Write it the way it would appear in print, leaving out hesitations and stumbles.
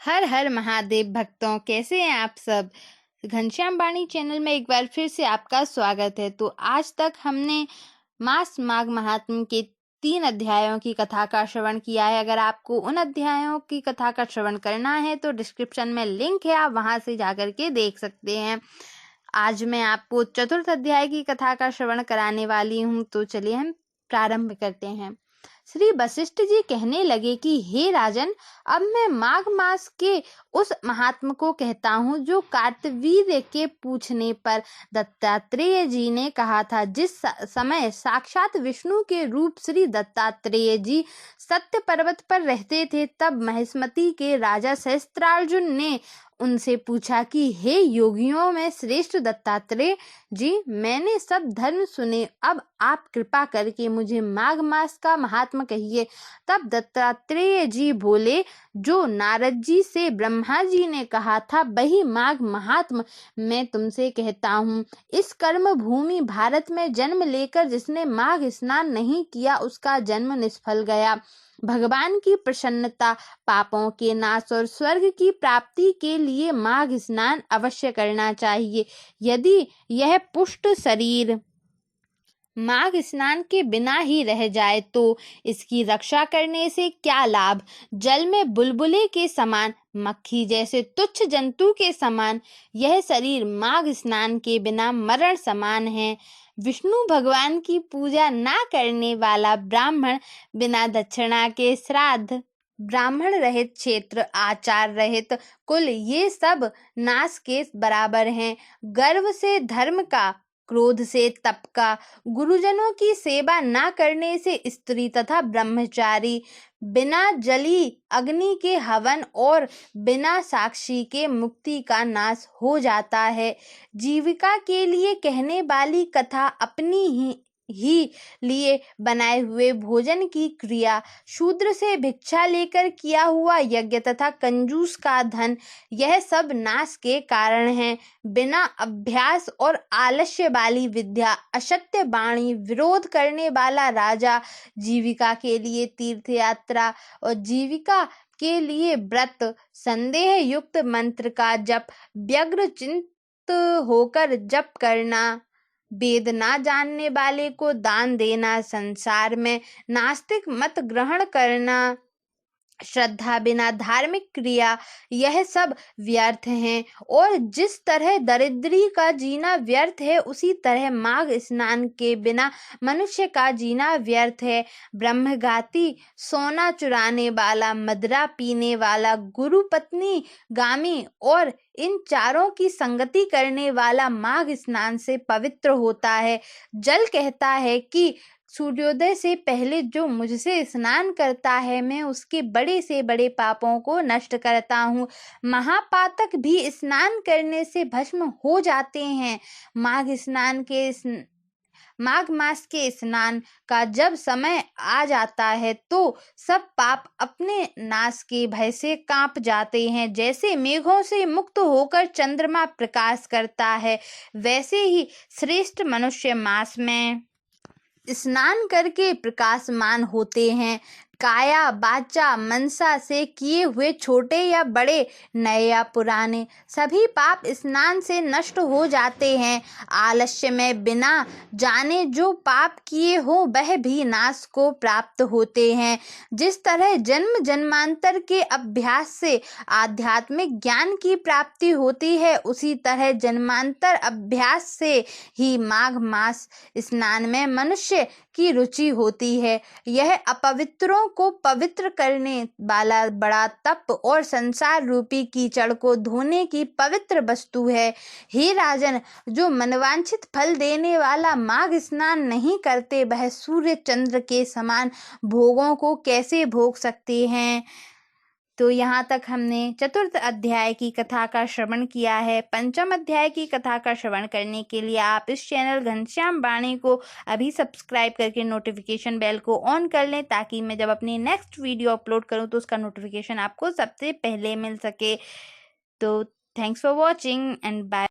हर हर महादेव भक्तों, कैसे हैं आप सब। घनश्याम बाणी चैनल में एक बार फिर से आपका स्वागत है। तो आज तक हमने मास माघ महात्म्य के 3 अध्यायों की कथा का श्रवण किया है। अगर आपको उन अध्यायों की कथा का श्रवण करना है तो डिस्क्रिप्शन में लिंक है, आप वहां से जाकर के देख सकते हैं। आज मैं आपको चतुर्थ अध्याय की कथा का श्रवण कराने वाली हूँ। तो चलिए हम प्रारंभ करते हैं। श्री वशिष्ठ जी कहने लगे कि हे राजन, अब मैं माघ मास के उस महात्म को कहता हूँ जो कार्तवीर्य के पूछने पर दत्तात्रेय जी ने कहा था। जिस समय साक्षात विष्णु के रूप श्री दत्तात्रेय जी सत्य पर्वत पर रहते थे, तब महिष्मती के राजा सहस्त्रार्जुन ने उनसे पूछा कि हे योगियों में श्रेष्ठ दत्तात्रेय जी, मैंने सब धर्म सुने, अब आप कृपा करके मुझे माघ मास का महात्म कहिए। तब दत्तात्रेय जी बोले, जो नारद जी से ब्रह्मा जी ने कहा था वही माघ महात्म मैं तुमसे कहता हूँ। इस कर्म भूमि भारत में जन्म लेकर जिसने माघ स्नान नहीं किया, उसका जन्म निष्फल गया। भगवान की प्रसन्नता, पापों के नाश और स्वर्ग की प्राप्ति के लिए माघ स्नान अवश्य करना चाहिए। यदि यह पुष्ट शरीर माघ स्नान के बिना ही रह जाए तो इसकी रक्षा करने से क्या लाभ। जल में बुलबुले के समान, मक्खी जैसे तुच्छ जंतु के समान यह शरीर माघ स्नान के बिना मरण समान है। विष्णु भगवान की पूजा ना करने वाला ब्राह्मण, बिना दक्षिणा के श्राद्ध, ब्राह्मण रहित क्षेत्र, आचार रहित कुल, ये सब नाश के बराबर हैं। गर्व से धर्म का, क्रोध से तप का, गुरुजनों की सेवा ना करने से स्त्री तथा ब्रह्मचारी, बिना जली अग्नि के हवन और बिना साक्षी के मुक्ति का नाश हो जाता है। जीविका के लिए कहने वाली कथा अपनी ही लिए बनाए हुए भोजन की क्रिया, शूद्र से भिक्षा लेकर किया हुआ यज्ञ तथा कंजूस का धन, यह सब नाश के कारण हैं। बिना अभ्यास और आलस्य वाली विद्या, असत्य वाणी, विरोध करने वाला राजा, जीविका के लिए तीर्थ यात्रा और जीविका के लिए व्रत, संदेह युक्त मंत्र का जप, व्यग्र चित्त होकर जप करना, वेद ना जानने वाले को दान देना, संसार में नास्तिक मत ग्रहण करना, श्रद्धा बिना धार्मिक क्रिया, यह सब व्यर्थ हैं। और जिस तरह दरिद्री का जीना व्यर्थ है, उसी तरह माघ स्नान के बिना मनुष्य का जीना व्यर्थ है। ब्रह्मघाती, सोना चुराने वाला, मदिरा पीने वाला, गुरु पत्नी गामी और इन चारों की संगति करने वाला माघ स्नान से पवित्र होता है। जल कहता है कि सूर्योदय से पहले जो मुझसे स्नान करता है, मैं उसके बड़े से बड़े पापों को नष्ट करता हूँ। महापातक भी स्नान करने से भस्म हो जाते हैं। माघ मास के स्नान का जब समय आ जाता है तो सब पाप अपने नाश के भय से कांप जाते हैं। जैसे मेघों से मुक्त होकर चंद्रमा प्रकाश करता है, वैसे ही श्रेष्ठ मनुष्य मास में स्नान करके प्रकाशमान होते हैं। काया वाचा मनसा से किए हुए छोटे या बड़े, नए या पुराने, सभी पाप स्नान से नष्ट हो जाते हैं। आलस्य में बिना जाने जो पाप किए हो, वह भी नाश को प्राप्त होते हैं। जिस तरह जन्म जन्मांतर के अभ्यास से आध्यात्मिक ज्ञान की प्राप्ति होती है, उसी तरह जन्मांतर अभ्यास से ही माघ मास स्नान में मनुष्य की रुचि होती है। यह अपवित्रों को पवित्र करने वाला बड़ा तप और संसार रूपी कीचड़ को धोने की पवित्र वस्तु है। हे राजन, जो मनवांछित फल देने वाला माघ स्नान नहीं करते, वह सूर्य चंद्र के समान भोगों को कैसे भोग सकते हैं। तो यहाँ तक हमने चतुर्थ अध्याय की कथा का श्रवण किया है। पंचम अध्याय की कथा का श्रवण करने के लिए आप इस चैनल घनश्याम बाणी को अभी सब्सक्राइब करके नोटिफिकेशन बेल को ऑन कर लें, ताकि मैं जब अपनी नेक्स्ट वीडियो अपलोड करूँ तो उसका नोटिफिकेशन आपको सबसे पहले मिल सके। तो thanks for watching and bye.